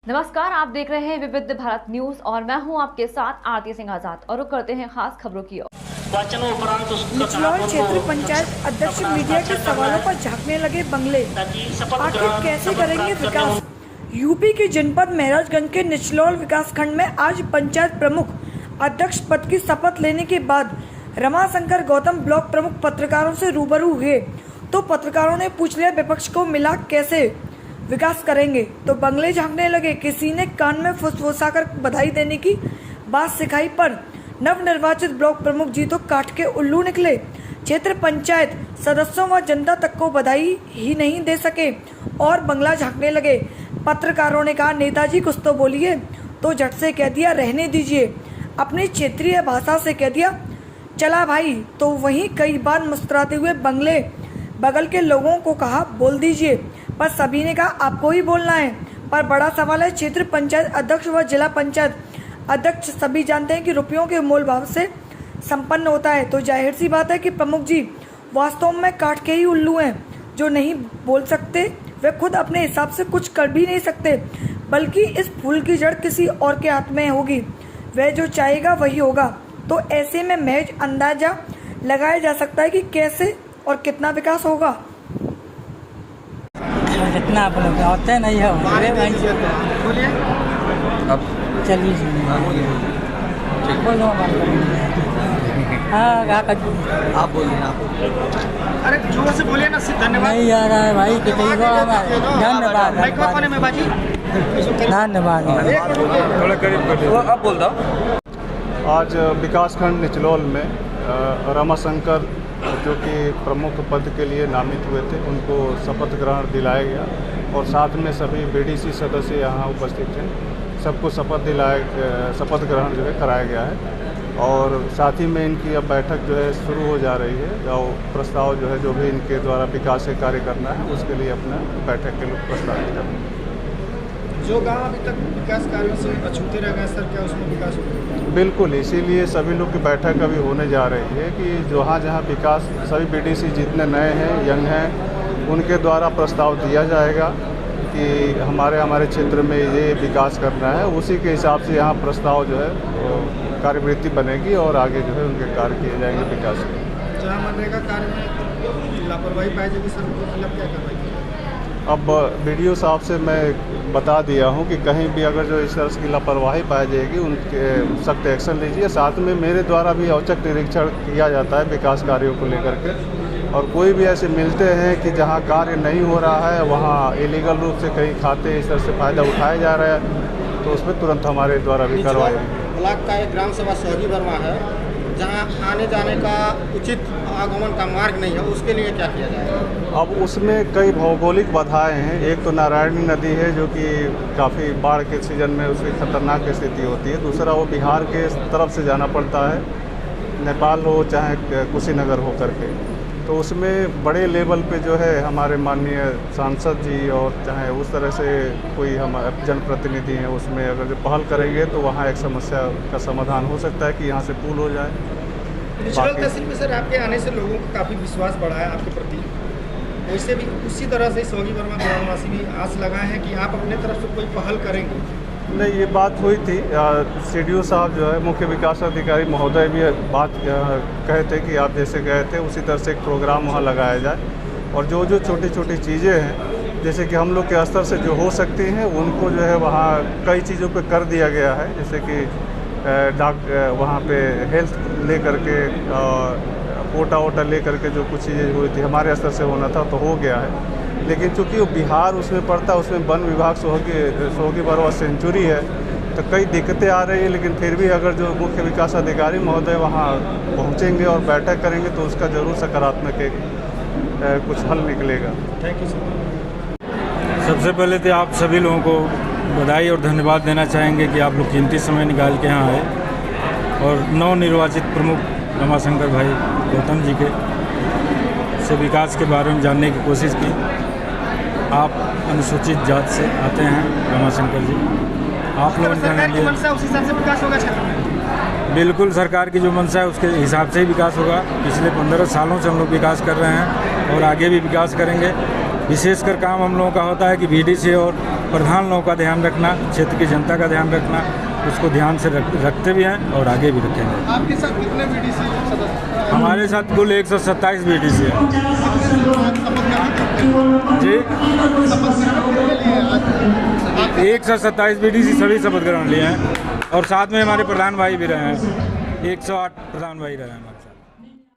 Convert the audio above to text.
नमस्कार, आप देख रहे हैं विविध भारत न्यूज और मैं हूं आपके साथ आरती सिंह आजाद और रुक करते हैं खास खबरों की ओर। निचलौल क्षेत्र पंचायत अध्यक्ष मीडिया के सवालों पर झांकने लगे बंगले, आखिर कैसे करेंगे विकास। यूपी के जनपद महराजगंज के निचलौल विकासखंड में आज पंचायत प्रमुख अध्यक्ष पद की शपथ लेने के बाद रमाशंकर गौतम ब्लॉक प्रमुख पत्रकारों से रूबरू हुए तो पत्रकारों ने पूछ लिया विपक्ष को मिला कैसे विकास करेंगे, तो बंगले झांकने लगे। किसी ने कान में फुसफुसाकर बधाई देने की बात सिखाई पर नवनिर्वाचित ब्लॉक प्रमुख जी तो काट के उल्लू निकले। क्षेत्र पंचायत सदस्यों व जनता तक को बधाई ही नहीं दे सके और बंगला झांकने लगे। पत्रकारों ने कहा, नेताजी कुछ तो बोलिए, तो झट से कह दिया रहने दीजिए। अपनी क्षेत्रीय भाषा से कह दिया चला भाई, तो वहीं कई बार मुस्कुराते हुए बंगले बगल के लोगों को कहा बोल दीजिए, पर सभी ने कहा आपको ही बोलना है। पर बड़ा सवाल है, क्षेत्र पंचायत अध्यक्ष व जिला पंचायत अध्यक्ष सभी जानते हैं कि रुपयों के मोल भाव से संपन्न होता है, तो जाहिर सी बात है कि प्रमुख जी वास्तव में काट के ही उल्लू हैं। जो नहीं बोल सकते वे खुद अपने हिसाब से कुछ कर भी नहीं सकते, बल्कि इस फूल की जड़ किसी और के हाथ में होगी, वह जो चाहेगा वही होगा। तो ऐसे में महज अंदाजा लगाया जा सकता है कि कैसे और कितना विकास होगा। कितना आप लोग होते नहीं है बोलिए अब चलिए बोलो आप बोलिए ना। अरे जोर से बोलिए ना। धन्यवाद। नहीं आ रहा है भाई, कितनी धन्यवाद धन्यवाद। थोड़ा करीब अब बोल दो। आज विकासखंड निचलौल में रमाशंकर जो कि प्रमुख पद के लिए नामित हुए थे उनको शपथ ग्रहण दिलाया गया और साथ में सभी बीडीसी सदस्य यहाँ उपस्थित थे। सबको शपथ ग्रहण जो है कराया गया है और साथ ही में इनकी अब बैठक जो है शुरू हो जा रही है और प्रस्ताव जो है जो भी इनके द्वारा विकास के कार्य करना है उसके लिए अपना बैठक के लिए प्रस्तावित करना है। जो गांव अभी तक विकास कार्यों से अछूते रह गए सर, क्या उसमें विकास होगा? बिल्कुल, इसीलिए सभी लोग की बैठक अभी होने जा रही है कि जहाँ जहाँ विकास सभी बीडीसी जितने नए हैं यंग हैं उनके द्वारा प्रस्ताव दिया जाएगा कि हमारे क्षेत्र में ये विकास करना है, उसी के हिसाब से यहाँ प्रस्ताव जो है कार्यवृत्ति बनेगी और आगे जो है उनके कार्य किए जाएंगे विकास के। जहाँ मनरेगा कार्य में लापरवाही पाई जाएगी सर, उनके खिलाफ क्या कार्रवाई? अब बीडीओ साहब से मैं बता दिया हूं कि कहीं भी अगर जो इस तरह की लापरवाही पाई जाएगी उनके सख्त एक्शन लीजिए। साथ में मेरे द्वारा भी औचक निरीक्षण किया जाता है विकास कार्यों को लेकर के, और कोई भी ऐसे मिलते हैं कि जहां कार्य नहीं हो रहा है वहां इलीगल रूप से कहीं खाते इस तरह से फ़ायदा उठाया जा रहा है तो उसमें तुरंत हमारे द्वारा भी कार्रवाई होगी। ब्लॉक का एक ग्राम सभा सहयोगी वर्मा है जहां आने जाने का उचित आगमन का मार्ग नहीं है, उसके लिए क्या किया जाएगा? अब उसमें कई भौगोलिक बाधाएं हैं। एक तो नारायणी नदी है जो कि काफ़ी बाढ़ के सीजन में उसकी खतरनाक स्थिति होती है। दूसरा वो बिहार के तरफ से जाना पड़ता है, नेपाल हो चाहे कुशीनगर हो करके, तो उसमें बड़े लेवल पे जो है हमारे माननीय सांसद जी और चाहे उस तरह से कोई हम जनप्रतिनिधि हैं उसमें अगर जो पहल करेंगे तो वहाँ एक समस्या का समाधान हो सकता है कि यहाँ से पुल हो जाए। निचलौल तहसील में सर आपके आने से लोगों का काफ़ी विश्वास बढ़ा है आपके प्रति, वैसे भी उसी तरह से सहयोगी वर्मा ग्रामवासी भी आस लगाए हैं कि आप अपने तरफ से कोई पहल करेंगे। नहीं, ये बात हुई थी। CDO साहब जो है मुख्य विकास अधिकारी महोदय भी बात कहे थे कि आप जैसे गए थे उसी तरह से एक प्रोग्राम वहाँ लगाया जाए और जो जो छोटी छोटी चीज़ें हैं जैसे कि हम लोग के स्तर से जो हो सकती हैं उनको जो है वहाँ कई चीज़ों पे कर दिया गया है। जैसे कि वहाँ पे हेल्थ ले करके कोटा वोटा ले करके जो कुछ चीज़ें हुई थी हमारे स्तर से होना था तो हो गया है, लेकिन चूँकि वो बिहार उसमें पड़ता है, उसमें वन विभाग सोहगी बरवा सेंचुरी है तो कई दिक्कतें आ रही है। लेकिन फिर भी अगर जो मुख्य विकास अधिकारी महोदय वहाँ पहुँचेंगे और बैठक करेंगे तो उसका ज़रूर सकारात्मक एक कुछ हल निकलेगा। Thank you sir. सबसे पहले तो आप सभी लोगों को बधाई और धन्यवाद देना चाहेंगे कि आप लोग कीमती समय निकाल के यहाँ आए और नवनिर्वाचित प्रमुख रमाशंकर भाई गौतम जी के से विकास के बारे में जानने की कोशिश की। आप अनुसूचित जात से आते हैं रमाशंकर जी, आप लोगों ने उसी हिसाब से विकास होगा क्षेत्र में? बिल्कुल, सरकार की जो मंशा है उसके हिसाब से ही विकास होगा। पिछले 15 सालों से हम लोग विकास कर रहे हैं और आगे भी विकास करेंगे। विशेषकर काम हम लोगों का होता है कि बीडीसी और प्रधान लोगों का ध्यान रखना, क्षेत्र की जनता का ध्यान रखना, उसको ध्यान से रखते भी हैं और आगे भी रखेंगे। आपके साथ कितने बीडीसी सदस्य? हमारे साथ कुल 127 बीडीसी है जी। 127 बीडीसी सभी शपथ ग्रहण लिए हैं और साथ में हमारे प्रधान भाई भी रहे हैं, 108 प्रधान भाई रहे हैं हमारे साथ।